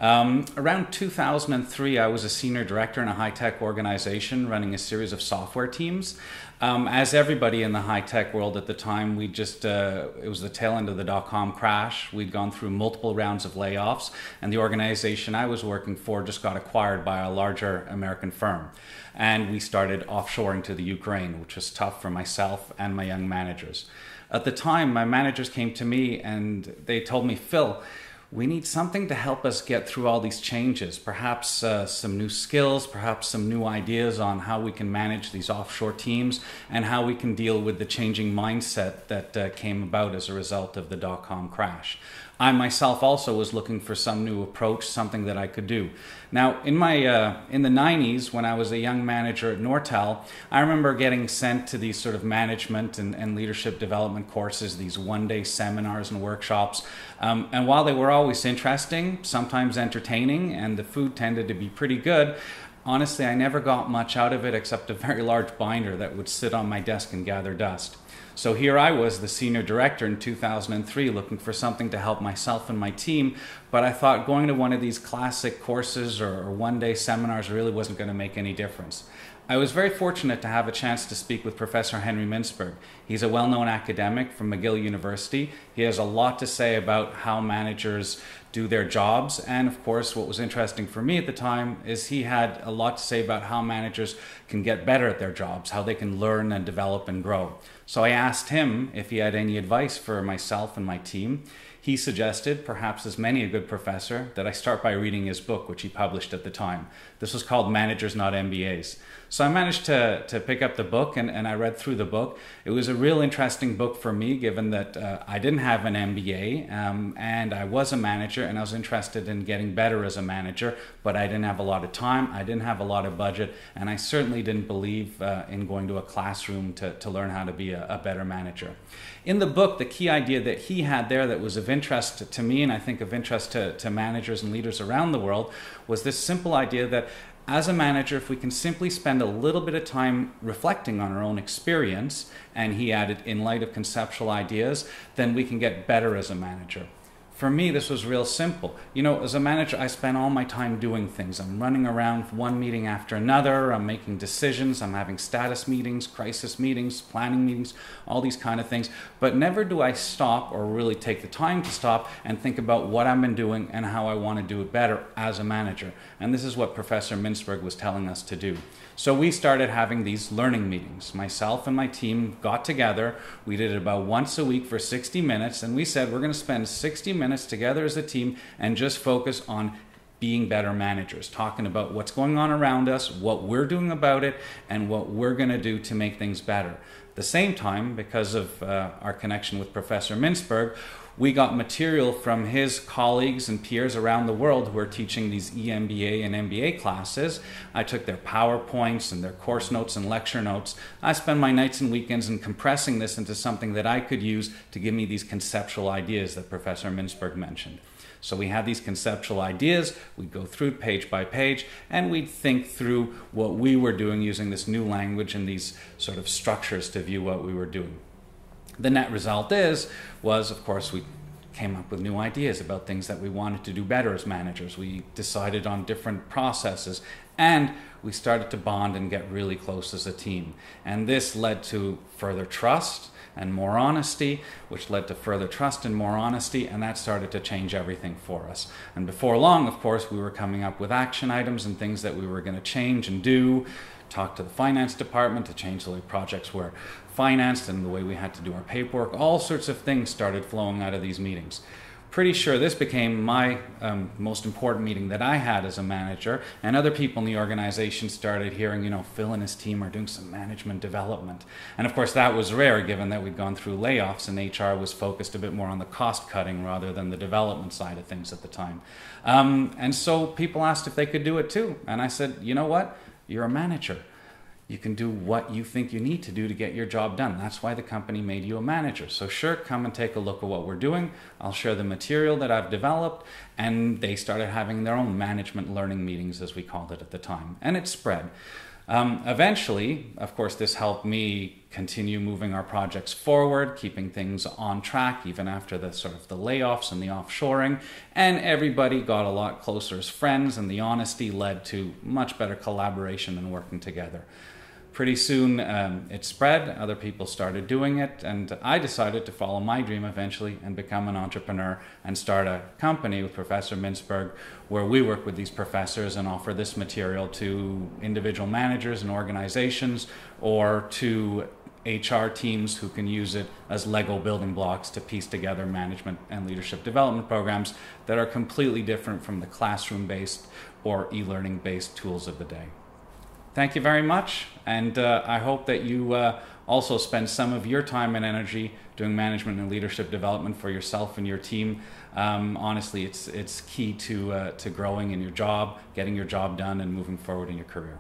Around 2003, I was a senior director in a high-tech organization running a series of software teams. As everybody in the high-tech world at the time, it was the tail end of the dot-com crash. We'd gone through multiple rounds of layoffs, and the organization I was working for just got acquired by a larger American firm. And we started offshoring to the Ukraine, which was tough for myself and my young managers. At the time, my managers came to me and they told me, Phil, we need something to help us get through all these changes, perhaps some new skills, perhaps some new ideas on how we can manage these offshore teams and how we can deal with the changing mindset that came about as a result of the dot-com crash. I myself also was looking for some new approach, something that I could do. Now, in the 90s, when I was a young manager at Nortel, I remember getting sent to these sort of management and leadership development courses, these one-day seminars and workshops. And while they were always interesting, sometimes entertaining, and the food tended to be pretty good, honestly, I never got much out of it except a very large binder that would sit on my desk and gather dust. So here I was, the senior director in 2003, looking for something to help myself and my team, but I thought going to one of these classic courses or one-day seminars really wasn't going to make any difference. I was very fortunate to have a chance to speak with Professor Henry Mintzberg. He's a well-known academic from McGill University. He has a lot to say about how managers do their jobs, and of course what was interesting for me at the time is he had a lot to say about how managers can get better at their jobs, how they can learn and develop and grow. So I asked him if he had any advice for myself and my team. He suggested, perhaps as many a good professor, that I start by reading his book, which he published at the time. This was called Managers Not MBAs. So I managed to pick up the book and I read through the book. It was a real interesting book for me, given that I didn't have an MBA and I was a manager and I was interested in getting better as a manager, but I didn't have a lot of time, I didn't have a lot of budget, and I certainly didn't believe in going to a classroom to learn how to be a better manager. In the book, the key idea that he had there that was of interest to me, and I think of interest to managers and leaders around the world, was this simple idea that as a manager, if we can simply spend a little bit of time reflecting on our own experience, and he added, in light of conceptual ideas, then we can get better as a manager. For me, this was real simple. You know, as a manager, I spend all my time doing things. I'm running around one meeting after another. I'm making decisions. I'm having status meetings, crisis meetings, planning meetings, all these kind of things. But never do I stop or really take the time to stop and think about what I've been doing and how I want to do it better as a manager. And this is what Professor Mintzberg was telling us to do. So we started having these learning meetings. Myself and my team got together. We did it about once a week for 60 minutes, and we said we're going to spend 60 minutes together as a team and just focus on being better managers, talking about what's going on around us, what we're doing about it, and what we're going to do to make things better. At the same time, because of our connection with Professor Mintzberg, we got material from his colleagues and peers around the world who are teaching these EMBA and MBA classes. I took their PowerPoints and their course notes and lecture notes. I spent my nights and weekends in compressing this into something that I could use to give me these conceptual ideas that Professor Mintzberg mentioned. So we had these conceptual ideas, we'd go through page by page, and we'd think through what we were doing using this new language and these sort of structures to view what we were doing. The net result was, of course, we came up with new ideas about things that we wanted to do better as managers. We decided on different processes, and we started to bond and get really close as a team. And this led to further trust and more honesty, which led to further trust and more honesty, and that started to change everything for us. And before long, of course, we were coming up with action items and things that we were going to change and do, talk to the finance department to change the way projects were financed and the way we had to do our paperwork. All sorts of things started flowing out of these meetings. Pretty sure this became my most important meeting that I had as a manager, and other people in the organization started hearing, you know, Phil and his team are doing some management development. And of course that was rare, given that we'd gone through layoffs and HR was focused a bit more on the cost cutting rather than the development side of things at the time. And so people asked if they could do it too. And I said, you know what? You're a manager. You can do what you think you need to do to get your job done. That's why the company made you a manager. So sure, come and take a look at what we're doing. I'll share the material that I've developed. And they started having their own management learning meetings, as we called it at the time. And it spread. Eventually, of course, this helped me continue moving our projects forward, keeping things on track even after the sort of the layoffs and the offshoring, and everybody got a lot closer as friends, and the honesty led to much better collaboration and working together. Pretty soon it spread, other people started doing it, and I decided to follow my dream eventually and become an entrepreneur and start a company with Professor Mintzberg where we work with these professors and offer this material to individual managers and organizations or to HR teams who can use it as Lego building blocks to piece together management and leadership development programs that are completely different from the classroom-based or e-learning-based tools of the day. Thank you very much, and I hope that you also spend some of your time and energy doing management and leadership development for yourself and your team. Honestly, it's key to growing in your job, getting your job done, and moving forward in your career.